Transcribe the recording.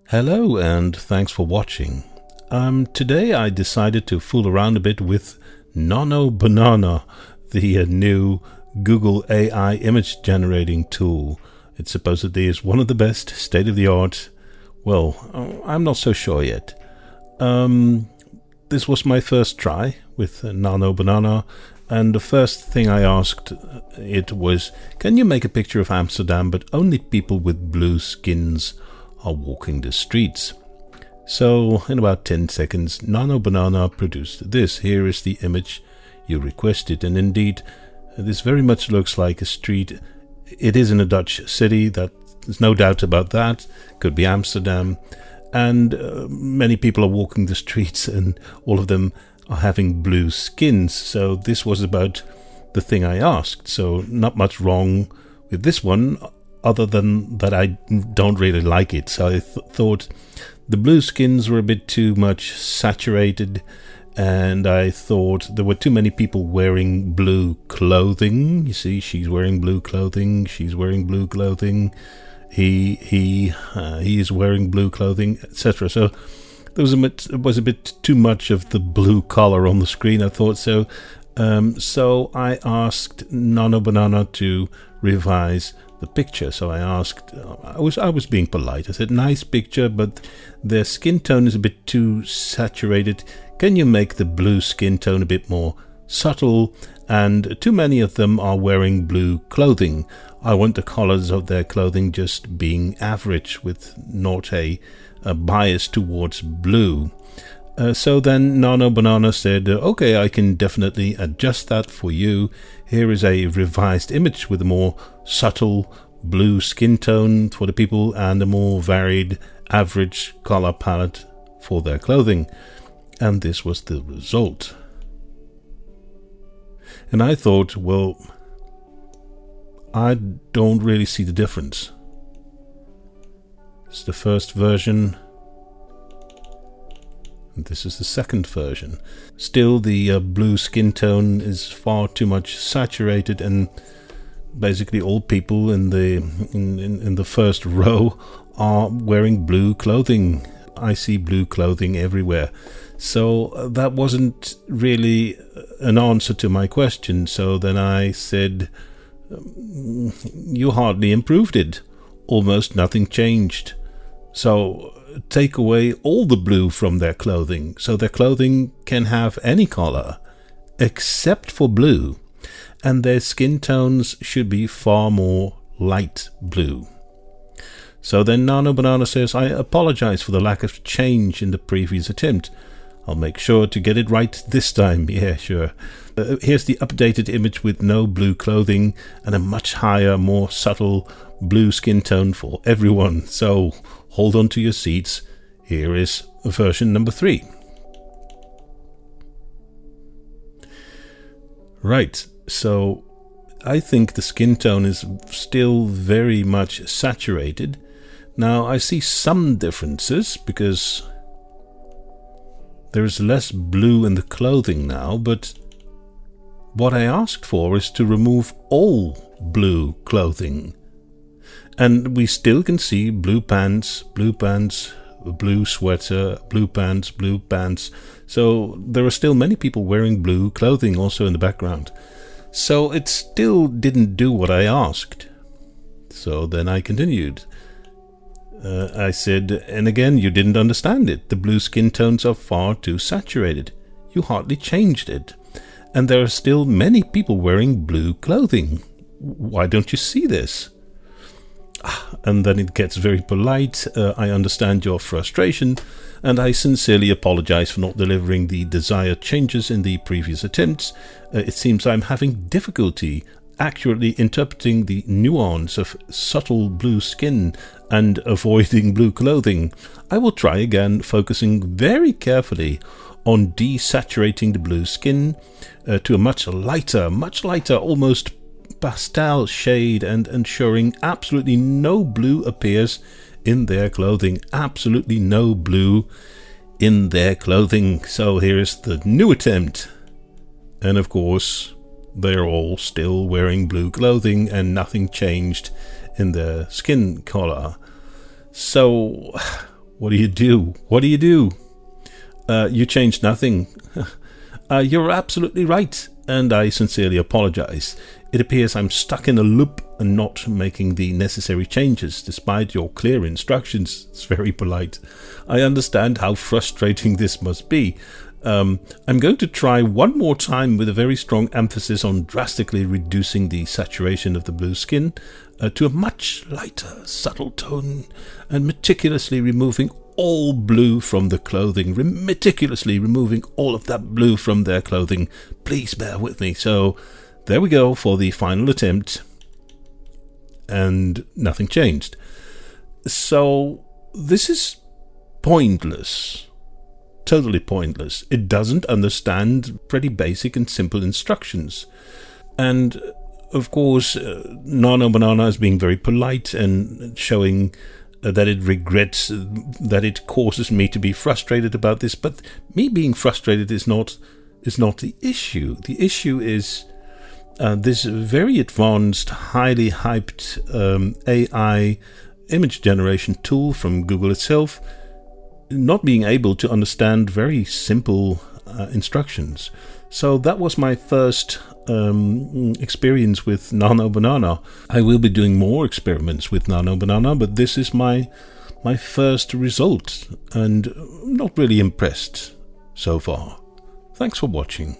Hello and thanks for watching. Today I decided to fool around a bit with Nano Banana, the new Google AI image generating tool. It supposedly is one of the best, state-of-the-art. Well, I'm not so sure yet. This was my first try with Nano Banana, and the first thing I asked it was, can you make a picture of Amsterdam but only people with blue skins are walking the streets? So in about 10 seconds Nano Banana produced this. Here is the image you requested, and indeed this very much looks like a street. It is in a Dutch city, there's no doubt about that. Could be Amsterdam, and many people are walking the streets and all of them are having blue skins. So this was about the thing I asked, so not much wrong with this one, other than that I don't really like it. So I thought the blue skins were a bit too much saturated, and I thought there were too many people wearing blue clothing. You see, she's wearing blue clothing, she's wearing blue clothing, he is wearing blue clothing, etc. So there was a bit too much of the blue color on the screen, I thought. So I asked Nano Banana to revise the picture. So I asked, I was being polite. I said, nice picture, but their skin tone is a bit too saturated. Can you make the blue skin tone a bit more subtle? And too many of them are wearing blue clothing. I want the colors of their clothing just being average, with not a bias towards blue. So then Nano Banana said, okay, I can definitely adjust that for you. Here is a revised image with a more subtle blue skin tone for the people and a more varied average color palette for their clothing. And this was the result. And I thought, well, I don't really see the difference. It's the first version. This is the second version. Still, the blue skin tone is far too much saturated, and basically all people in the first row are wearing blue clothing. I see blue clothing everywhere. So that wasn't really an answer to my question. So then I said, you hardly improved it. Almost nothing changed. So take away all the blue from their clothing, so their clothing can have any color except for blue, and their skin tones should be far more light blue. So then Nano Banana says, I apologize for the lack of change in the previous attempt. I'll make sure to get it right this time. Yeah, sure. Here's the updated image with no blue clothing and a much higher, more subtle blue skin tone for everyone. So hold on to your seats. Here is version number 3. Right, so I think the skin tone is still very much saturated. Now I see some differences because there's less blue in the clothing now, but what I asked for is to remove all blue clothing. And we still can see blue pants, blue sweater, blue pants. So there are still many people wearing blue clothing also in the background. So it still didn't do what I asked. So then I continued. I said, and again, you didn't understand it. The blue skin tones are far too saturated. You hardly changed it. And there are still many people wearing blue clothing. Why don't you see this? And then it gets very polite. I understand your frustration, and I sincerely apologize for not delivering the desired changes in the previous attempts. It seems I'm having difficulty accurately interpreting the nuance of subtle blue skin and avoiding blue clothing. I will try again, focusing very carefully on desaturating the blue skin to a much lighter, almost pastel shade, and ensuring absolutely no blue appears in their clothing. Absolutely no blue in their clothing. So here's the new attempt. And of course, they're all still wearing blue clothing and nothing changed in their skin color. So What do you do? What do you do? You changed nothing. You're absolutely right, and I sincerely apologize. It appears I'm stuck in a loop and not making the necessary changes, despite your clear instructions. It's very polite. I understand how frustrating this must be. I'm going to try one more time with a very strong emphasis on drastically reducing the saturation of the blue skin to a much lighter, subtle tone, and meticulously removing all blue from the clothing, meticulously removing all of that blue from their clothing. Please bear with me. So there we go for the final attempt, and nothing changed. So this is pointless. Totally pointless. It doesn't understand pretty basic and simple instructions. And of course, Nano Banana is being very polite and showing that it regrets that it causes me to be frustrated about this. But me being frustrated is not the issue. The issue is this very advanced, highly hyped AI image generation tool from Google itself not being able to understand very simple instructions. So that was my first experience with Nano Banana. I will be doing more experiments with Nano Banana, but this is my first result, and I'm not really impressed so far. Thanks for watching.